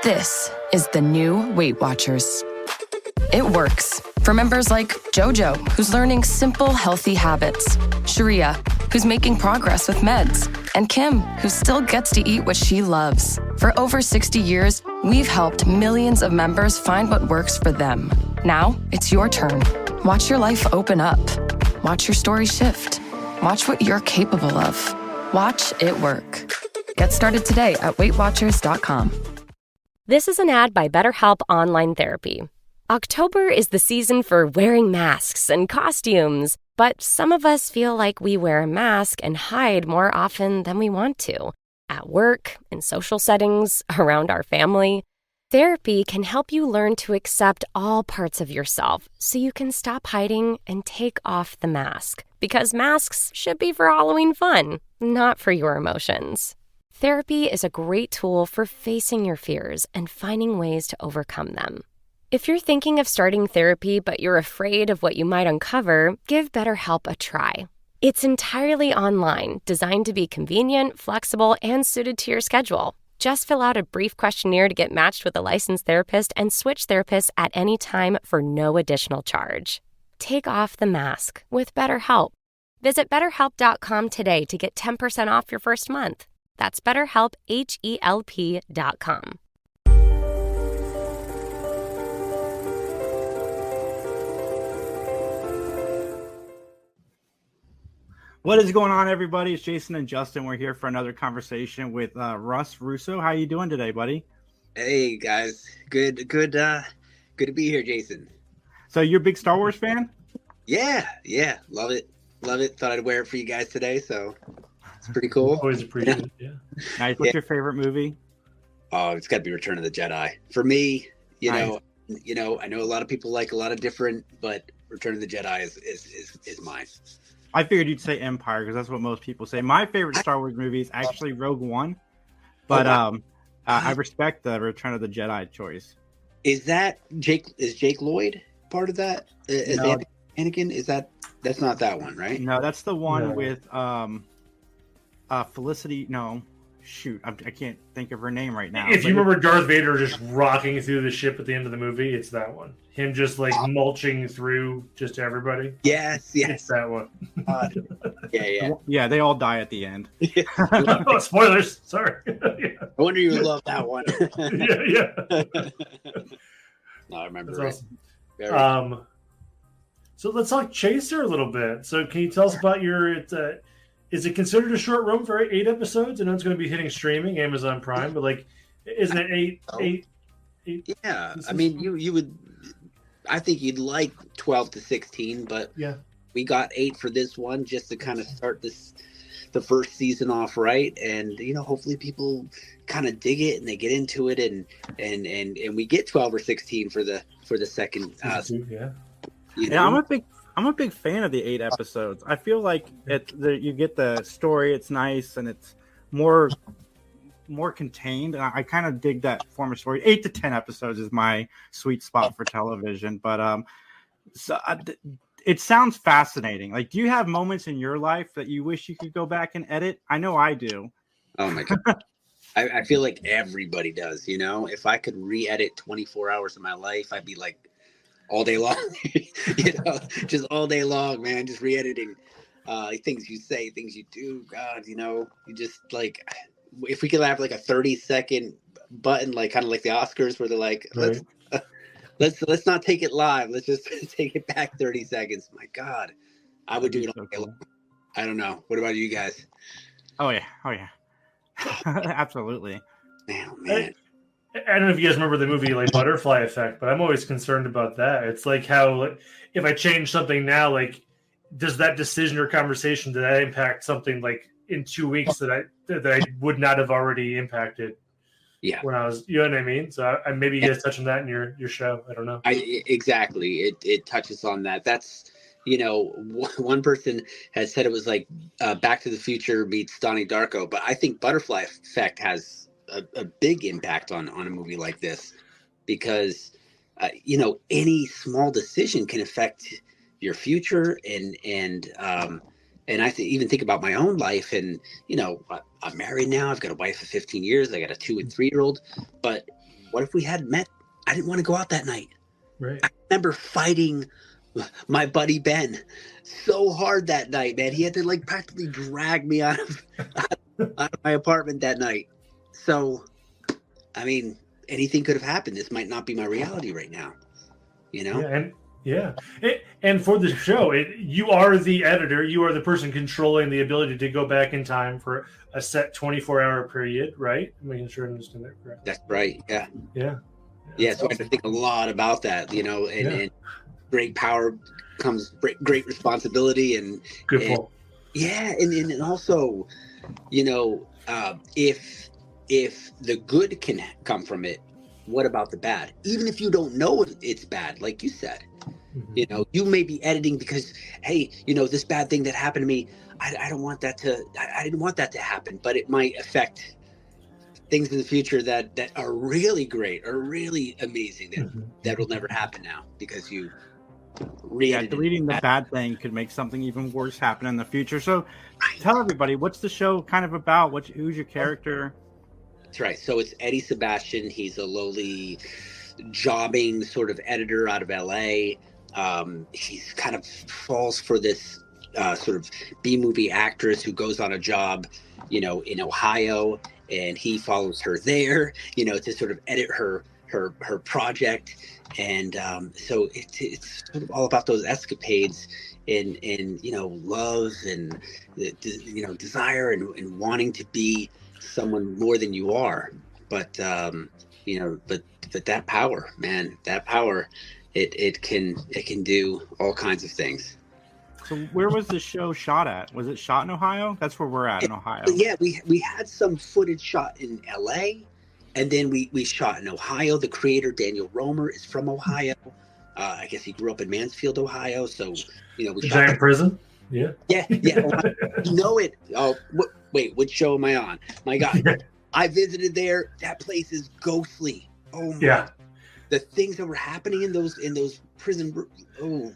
This is the new Weight Watchers. It works for members like Jojo, who's learning simple, healthy habits, Sharia, who's making progress with meds, and Kim, who still gets to eat what she loves. For over 60 years, we've helped millions of members find what works for them. Now, it's your turn. Watch your life open up. Watch your story shift. Watch what you're capable of. Watch it work. Get started today at WeightWatchers.com. This is an ad by BetterHelp Online Therapy. October is the season for wearing masks and costumes, but some of us feel like we wear a mask and hide more often than we want to. At work, in social settings, around our family. Therapy can help you learn to accept all parts of yourself so you can stop hiding and take off the mask. Because masks should be for Halloween fun, not for your emotions. Therapy is a great tool for facing your fears and finding ways to overcome them. If you're thinking of starting therapy but you're afraid of what you might uncover, give BetterHelp a try. It's entirely online, designed to be convenient, flexible, and suited to your schedule. Just fill out a brief questionnaire to get matched with a licensed therapist and switch therapists at any time for no additional charge. Take off the mask with BetterHelp. Visit BetterHelp.com today to get 10% off your first month. That's BetterHelp, HELP.com. What is going on, everybody? It's Jason and Justin. We're here for another conversation with Russ Russo. How you doing today, buddy? Hey guys, good to be here, Jason. So you're a big Star Wars fan? Yeah, love it. Thought I'd wear it for you guys today, so it's pretty cool. Always appreciate it. Yeah. Nice. What's your favorite movie? Oh, it's got to be Return of the Jedi for me. Nice. I know a lot of people like a lot of different, but Return of the Jedi is mine. I figured you'd say Empire because that's what most people say. My favorite Star Wars movie is actually Rogue One, but I respect the Return of the Jedi choice. Is that Jake? Is Jake Lloyd part of that? Is No. Anakin? That's not that one, right? No, that's the one with Felicity. No, shoot, I can't think of her name right now. If you remember Darth Vader just rocking through the ship at the end of the movie, it's that one. Him just like mulching through just everybody. Yes. It's that one. Yeah. They all die at the end. Oh, spoilers. Sorry. Yeah. I wonder you would love that one. Yeah. No, I remember. That's it. awesome. So let's talk Chaser a little bit. So can you tell us about your? Is it considered a short run for 8 episodes? I know it's going to be hitting streaming, Amazon Prime, but like, isn't it eight? Yeah, I mean, you would. I think you'd like 12 to 16, but yeah, we got 8 for this one just to kind of start the first season off right, and hopefully people kind of dig it and they get into it, and we get 12 or 16 for the second. Yeah, I'm a big fan of the 8 episodes. I feel like you get the story, it's nice, and it's more contained. And I kind of dig that form of story. 8 to 10 episodes is my sweet spot for television. But it sounds fascinating. Like, do you have moments in your life that you wish you could go back and edit? I know I do. Oh my God. I feel like everybody does. If I could re-edit 24 hours of my life, I'd be like, all day long, just all day long, man. Just re-editing things you say, things you do. God, you just like, if we could have like a 30-second button, like kind of like the Oscars, where they're like, right. let's not take it live. Let's just take it back 30 seconds. My God, I would do it all day long. I don't know. What about you guys? Oh yeah, absolutely. Man. I don't know if you guys remember the movie like Butterfly Effect, but I'm always concerned about that. It's like how if I change something now, like does that decision or conversation did that impact something like in 2 weeks that I would not have already impacted? Yeah, when I was, you know what I mean. So I maybe you guys touch on that in your show. I don't know. Exactly. It touches on that. That's one person has said it was like Back to the Future meets Donnie Darko, but I think Butterfly Effect has a big impact on a movie like this, because any small decision can affect your future, and I even think about my own life, and I'm married now. I've got a wife of 15 years. I got a 2 and 3 year old, but What if we hadn't met? I didn't want to go out that night. Right. I remember fighting my buddy Ben so hard that night, man. He had to like practically drag me out of my apartment that night. So, I mean, anything could have happened. This might not be my reality right now, you know? And for the show, you are the editor. You are the person controlling the ability to go back in time for a set 24-hour period, right? I'm making sure I understand that correct. That's right. Yeah. Yeah. So I think a lot about that, you know, and great power comes great responsibility and good point. Yeah, and also, you know, if the good can come from it, what about the bad? Even if you don't know it's bad, like you said, you know, you may be editing because, hey, you know, this bad thing that happened to me, I don't want that to, I didn't want that to happen, but it might affect things in the future that are really great or really amazing that will never happen now because you deleting the bad thing could make something even worse happen in the future. So tell everybody, what's the show kind of about? Who's your character? That's right. So it's Eddie Sebastian. He's a lowly jobbing sort of editor out of LA. He's kind of falls for this sort of B-movie actress who goes on a job, you know, in Ohio, and he follows her there, you know, to sort of edit her project. And so it's sort of all about those escapades in you know, love and you know, desire and wanting to be someone more than you are. But you know, but that power, man, that power, it can do all kinds of things. So where was the show shot at? Was it shot in Ohio? That's where we're at in Ohio. Yeah, we had some footage shot in LA. And then we shot in Ohio. The creator, Daniel Romer, is from Ohio. I guess he grew up in Mansfield, Ohio. So, you know, we shot giant prison. Yeah. Ohio. You know it. Oh, wait, which show am I on? My God, I visited there. That place is ghostly. Oh my! Yeah. The things that were happening in those prison. Oh.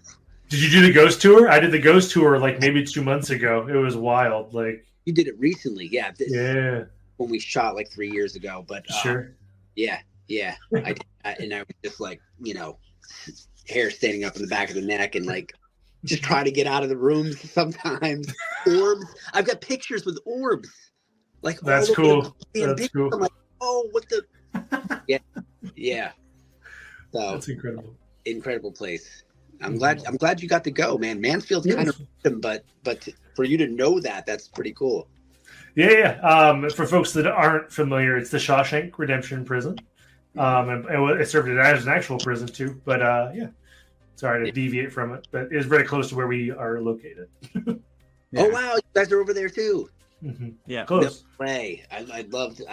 Did you do the ghost tour? I did the ghost tour like maybe 2 months ago. It was wild. Like you did it recently, yeah. Yeah. When we shot like 3 years ago, but sure. Yeah. I was just like, you know, hair standing up in the back of the neck and like just trying to get out of the rooms sometimes. Orbs. I've got pictures with orbs. Like that's cool. That's cool. I'm like, oh, what the? Yeah. So that's incredible. Incredible place. I'm glad you got to go, man. Mansfield's kind of random, but for you to know that's pretty cool. Yeah. For folks that aren't familiar, it's the Shawshank Redemption Prison. And it served as an actual prison too. But sorry to deviate from it, but it's very close to where we are located. Oh wow, you guys are over there too. Mm-hmm. Yeah, close. No way. I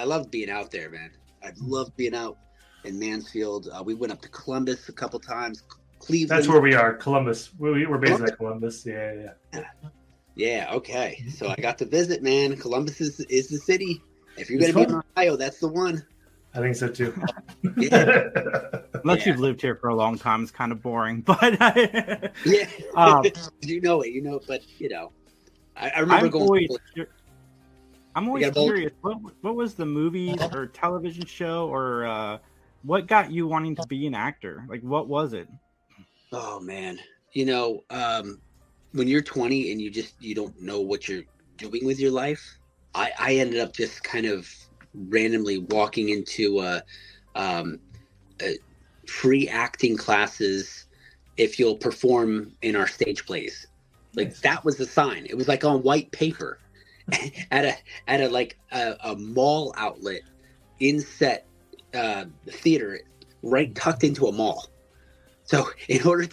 loved being out there, man. I loved being out in Mansfield. We went up to Columbus a couple times. Cleveland. That's where we are, Columbus. We're based at Columbus. Yeah. Yeah, okay. So I got to visit, man. Columbus is the city. If you're going to be in Ohio, that's the one. I think so too. Yeah. Unless you've lived here for a long time, it's kind of boring. But yeah, you know it. But you know, I remember I'm always curious. What was the movie or television show or what got you wanting to be an actor? Like, what was it? Oh man, you know, when you're 20 and you don't know what you're doing with your life, I ended up just kind of randomly walking into free acting classes if you'll perform in our stage plays. Like that was the sign. It was like on white paper at a mall outlet inset theater right tucked into a mall. So in order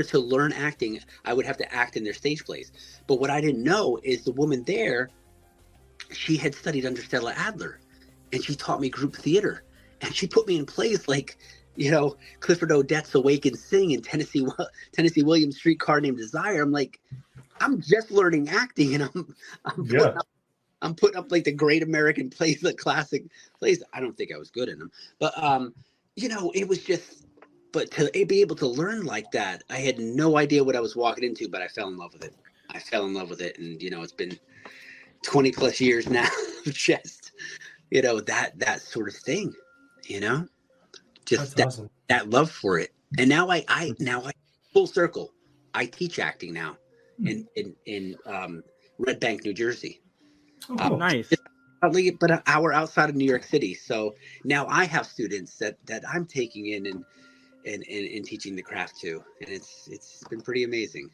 to learn acting, I would have to act in their stage plays. But what I didn't know is the woman there, she had studied under Stella Adler, and she taught me group theater, and she put me in plays like, you know, Clifford Odets Awake and Sing and Tennessee Williams Streetcar Named Desire. I'm like, I'm just learning acting, and I'm putting up like the great American plays, the classic plays. I don't think I was good in them, but you know, it was just. But to be able to learn like that, I had no idea what I was walking into, but I fell in love with it. And, you know, it's been 20 plus years now, just, you know, that sort of thing, you know? just That's awesome. that love for it. And now I full circle. I teach acting now in Red Bank, New Jersey. Oh, cool. Nice. Probably but an hour outside of New York City. So now I have students that I'm taking in and teaching the craft to, and it's been pretty amazing.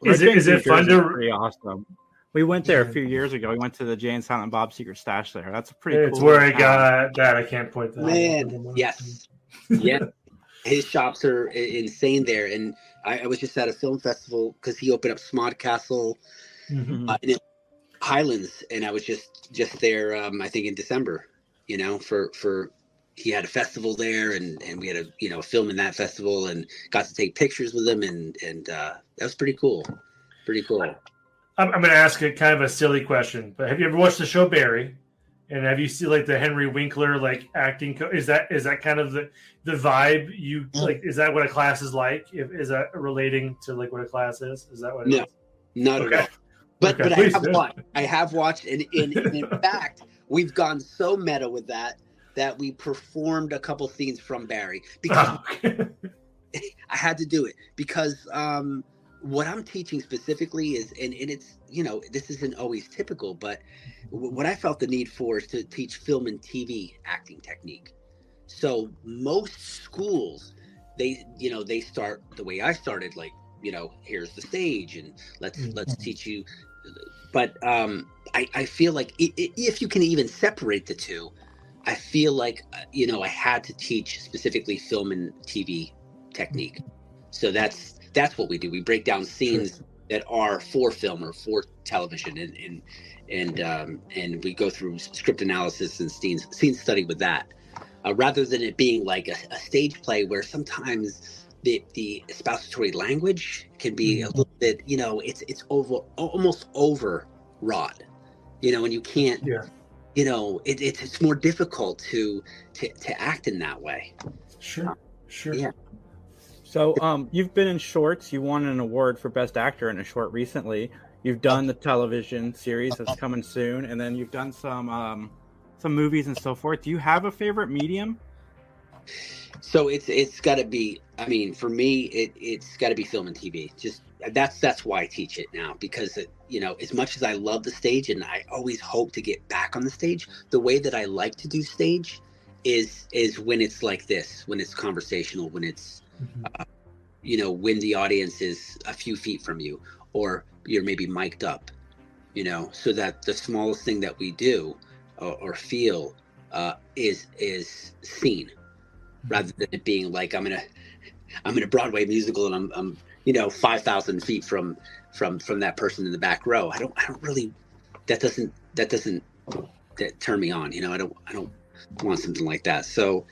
Is it fun to? Pretty awesome. We went there a few years ago. We went to the Jay and Silent Bob Secret Stash there. That's a pretty It's cool where I town. got that. I can't point that. Man, yes. Yeah. His shops are insane there. And I was just at a film festival because he opened up Smod Castle in Highlands. And I was just there, I think in December, for he had a festival there and we had a film in that festival and got to take pictures with him. And that was pretty cool. Pretty cool. I'm going to ask a kind of a silly question, but have you ever watched the show Barry? And have you seen like the Henry Winkler like acting? Is that kind of the vibe you like? Is that what a class is like? Is that relating to like what a class is? Is that what? It is? Not at all. But I have watched, and in fact, we've gone so meta with that we performed a couple scenes from Barry because I had to do it because what I'm teaching specifically is, and it's, this isn't always typical, but what I felt the need for is to teach film and TV acting technique. So most schools, they start the way I started, like, here's the stage and let's teach you. But I feel like if you can even separate the two, I feel like, I had to teach specifically film and TV technique. So that's what we do. We break down scenes that are for film or for television, and we go through script analysis and scene study with that, rather than it being like a stage play where sometimes the expository language can be a little bit, it's almost overwrought, and you can't, it's more difficult to act in that way. Sure. Yeah. So you've been in shorts. You won an award for Best Actor in a short recently. You've done the television series that's coming soon, and then you've done some movies and so forth. Do you have a favorite medium? So it's got to be. I mean, for me, it's got to be film and TV. Just that's why I teach it now, because as much as I love the stage and I always hope to get back on the stage, the way that I like to do stage is when it's like this, when it's conversational, when it's when the audience is a few feet from you, or you're maybe mic'd up, so that the smallest thing that we do or feel is seen, rather than it being like I'm in a Broadway musical and I'm 5,000 feet from that person in the back row. I don't really, that doesn't turn me on. I don't want something like that. So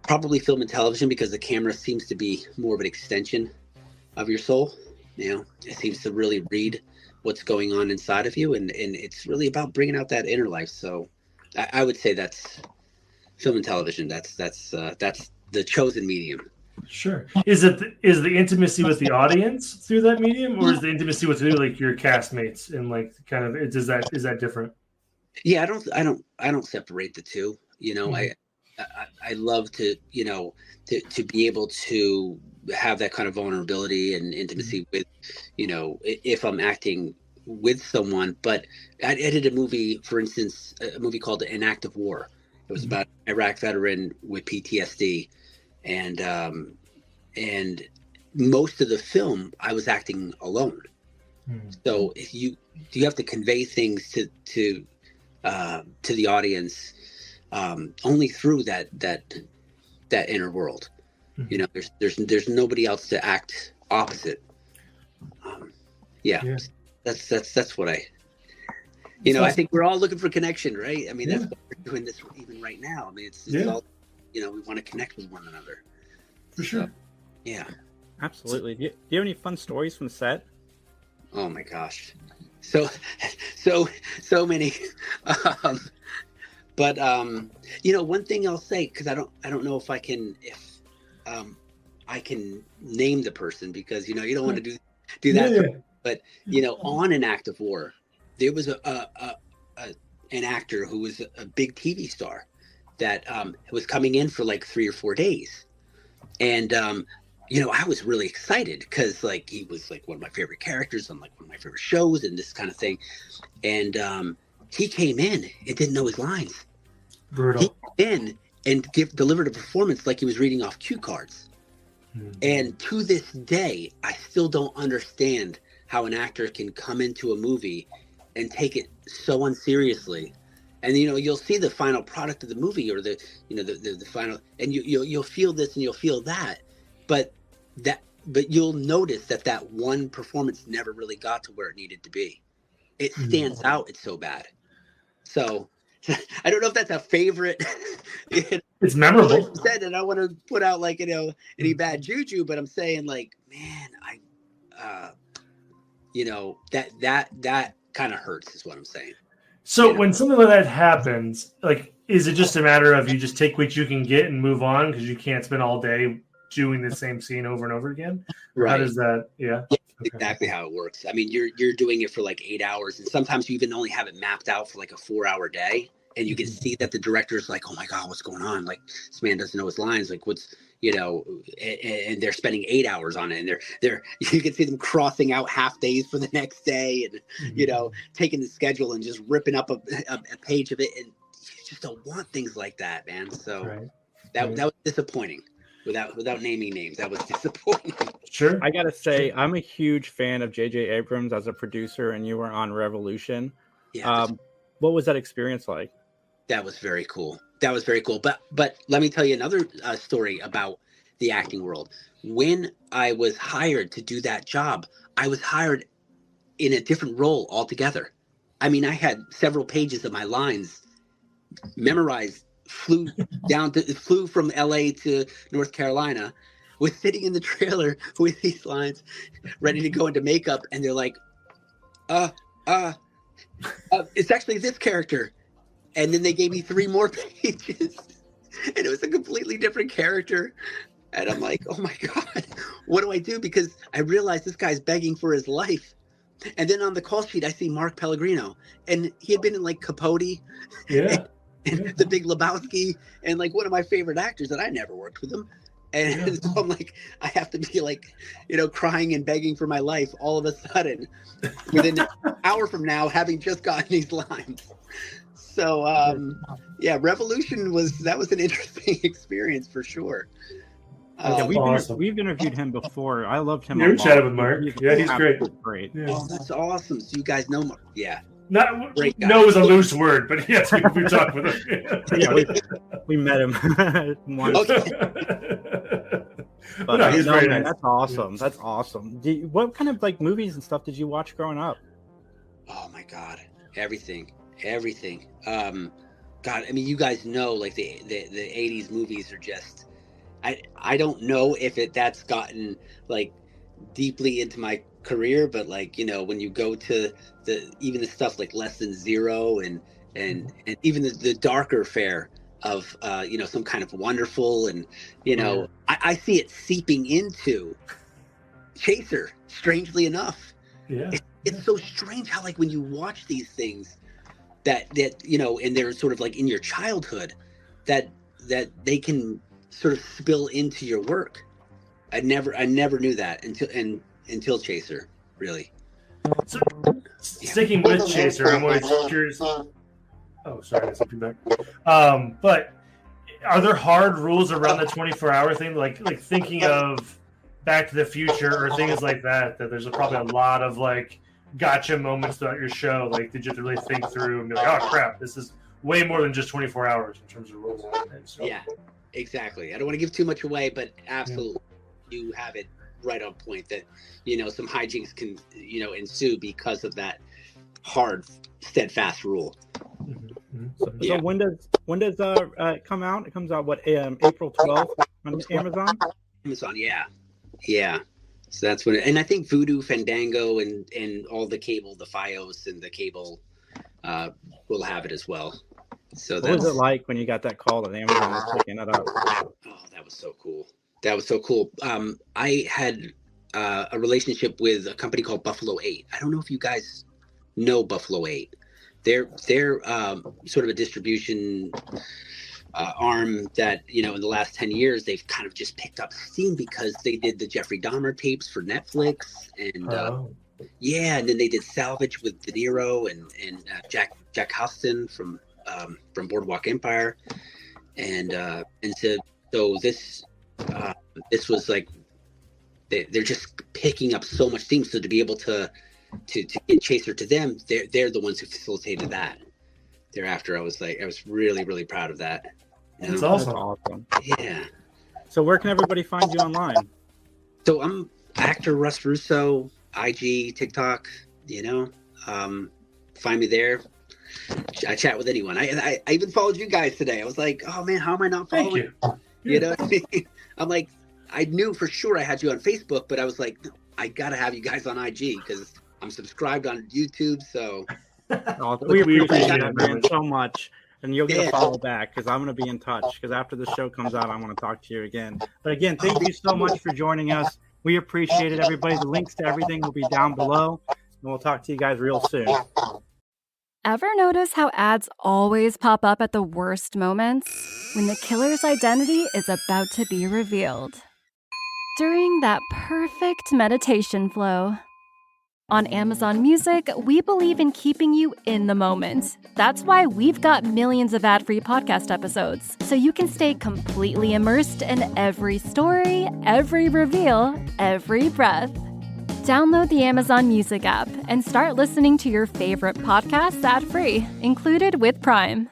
probably film and television, because the camera seems to be more of an extension of your soul. It seems to really read what's going on inside of you, and it's really about bringing out that inner life. So I would say that's film and television. That's the chosen medium. Sure. Is the intimacy with the audience through that medium, or is the intimacy with like your castmates and like kind of is that different? Yeah, I don't separate the two. I love to be able to have that kind of vulnerability and intimacy with, if I'm acting with someone. But I did a movie, for instance, a movie called An Act of War. It was about an Iraq veteran with PTSD, and most of the film I was acting alone. So if you have to convey things to the audience only through that inner world. There's nobody else to act opposite. That's what I I think we're all looking for connection, right? I mean, that's what we're doing this even right now. I mean, it's all, we want to connect with one another. For sure. Yeah, absolutely. Do you have any fun stories from set? Oh my gosh, so many. But one thing I'll say, because I don't know if I can name the person, because you don't want to do that. Yeah. But on An Act of War, there was an actor who was a big TV star that was coming in for like 3 or 4 days. And, you know, I was really excited because like he was like one of my favorite characters on like one of my favorite shows and this kind of thing. And he came in and didn't know his lines. Brutal. He came in and delivered a performance like he was reading off cue cards. And to this day, I still don't understand how an actor can come into a movie and take it so unseriously. And, you know, you'll see the final product of the movie or the final, and you'll feel this and you'll feel that. But you'll notice that one performance never really got to where it needed to be. It stands out. It's so bad. So I don't know if that's a favorite. It's memorable. Said, and I want to put out like, you know, any bad juju, but I'm saying like, man, you know, that kind of hurts is what I'm saying. So when something like that happens, like, is it just a matter of you just take what you can get and move on because you can't spend all day doing the same scene over and over again? Right. How does that? Yeah. Okay. Exactly how it works. I mean, you're doing it for like 8 hours, and sometimes you even only have it mapped out for like a 4-hour day, and you can see that the director's like, "Oh my God, what's going on? Like, this man doesn't know his lines. Like, what's, you know?" And they're spending 8 hours on it, and they're you can see them crossing out half days for the next day, and you know, taking the schedule and just ripping up a page of it, and you just don't want things like that, man. So that was disappointing. Without naming names, that was disappointing. Sure. I gotta say, I'm a huge fan of J.J. Abrams as a producer, and you were on Revolution. Yeah. What was that experience like? That was very cool. But let me tell you another story about the acting world. When I was hired to do that job, I was hired in a different role altogether. I mean, I had several pages of my lines memorized. Flew from LA to North Carolina, was sitting in the trailer with these lines ready to go into makeup, and they're like, it's actually this character. And then they gave me 3 more pages and it was a completely different character. And I'm like, oh my God, what do I do? Because I realized this guy's begging for his life. And then on the call sheet, I see Mark Pellegrino, and he had been in like Capote. Yeah. And The Big Lebowski, and like one of my favorite actors that I never worked with him. And so I'm like, I have to be like, you know, crying and begging for my life all of a sudden within an hour from now, having just gotten these lines. So, Revolution was an interesting experience for sure. We've interviewed him before. I loved him. You chatted with Mark. He's great. Great. Yeah. Oh, that's awesome. So you guys know Mark. Yeah. No is a loose word, but yes, we talked with him. Yeah, we met him once. Okay. But no, man, that's awesome. That's awesome. What kind of like movies and stuff did you watch growing up? Oh my God, everything. God, I mean, you guys know, like the 80s movies are just. I don't know if that's gotten like deeply into my career, but like, you know, when you go to even the stuff like Less Than Zero and even the darker fare of you know, Some Kind of Wonderful, and you know, I see it seeping into Chaser, strangely enough. It's so strange how like when you watch these things that you know, and they're sort of like in your childhood, that they can sort of spill into your work. I never knew that until Chaser, really. So, sticking with Chaser, I'm always curious. Oh, sorry, I took you back. But are there hard rules around the 24-hour thing? Like thinking of Back to the Future or things like that there's probably a lot of like gotcha moments throughout your show. Like, did you have to really think through and be like, oh crap, this is way more than just 24 hours in terms of rules? So. Yeah, exactly. I don't want to give too much away, but absolutely, you have it right on point that, you know, some hijinks can, you know, ensue because of that hard, steadfast rule. So when does it come out? It comes out April 12th on Amazon? Amazon, yeah. So that's when, and I think Voodoo, Fandango, and all the cable, the Fios and the cable, will have it as well. So what was it like when you got that call that Amazon was picking it up? Oh, that was so cool. I had a relationship with a company called Buffalo 8. I don't know if you guys know Buffalo 8. They're sort of a distribution arm that, you know, in the last 10 years, they've kind of just picked up steam because they did the Jeffrey Dahmer tapes for Netflix. And yeah, and then they did Salvage with De Niro and Jack Huston from Boardwalk Empire. And so this was like, they're just picking up so much steam. So to be able to get Chaser to them, they're the ones who facilitated that. Thereafter, I was really, really proud of that. That's awesome. Yeah. So where can everybody find you online? So I'm actor Russ Russo, IG, TikTok, you know, find me there. I chat with anyone. I even followed you guys today. I was like, oh man, how am I not following? Thank you. You know what I mean? I'm like, I knew for sure I had you on Facebook, but I was like, no, I got to have you guys on IG because I'm subscribed on YouTube. So we appreciate it, man, so much. And you'll get a follow back because I'm going to be in touch because after the show comes out, I want to talk to you again. But again, thank you so much for joining us. We appreciate it, everybody. The links to everything will be down below. And we'll talk to you guys real soon. Ever notice how ads always pop up at the worst moments? When the killer's identity is about to be revealed. During that perfect meditation flow. On Amazon Music, we believe in keeping you in the moment. That's why we've got millions of ad-free podcast episodes, so you can stay completely immersed in every story, every reveal, every breath. Download the Amazon Music app and start listening to your favorite podcasts ad-free, included with Prime.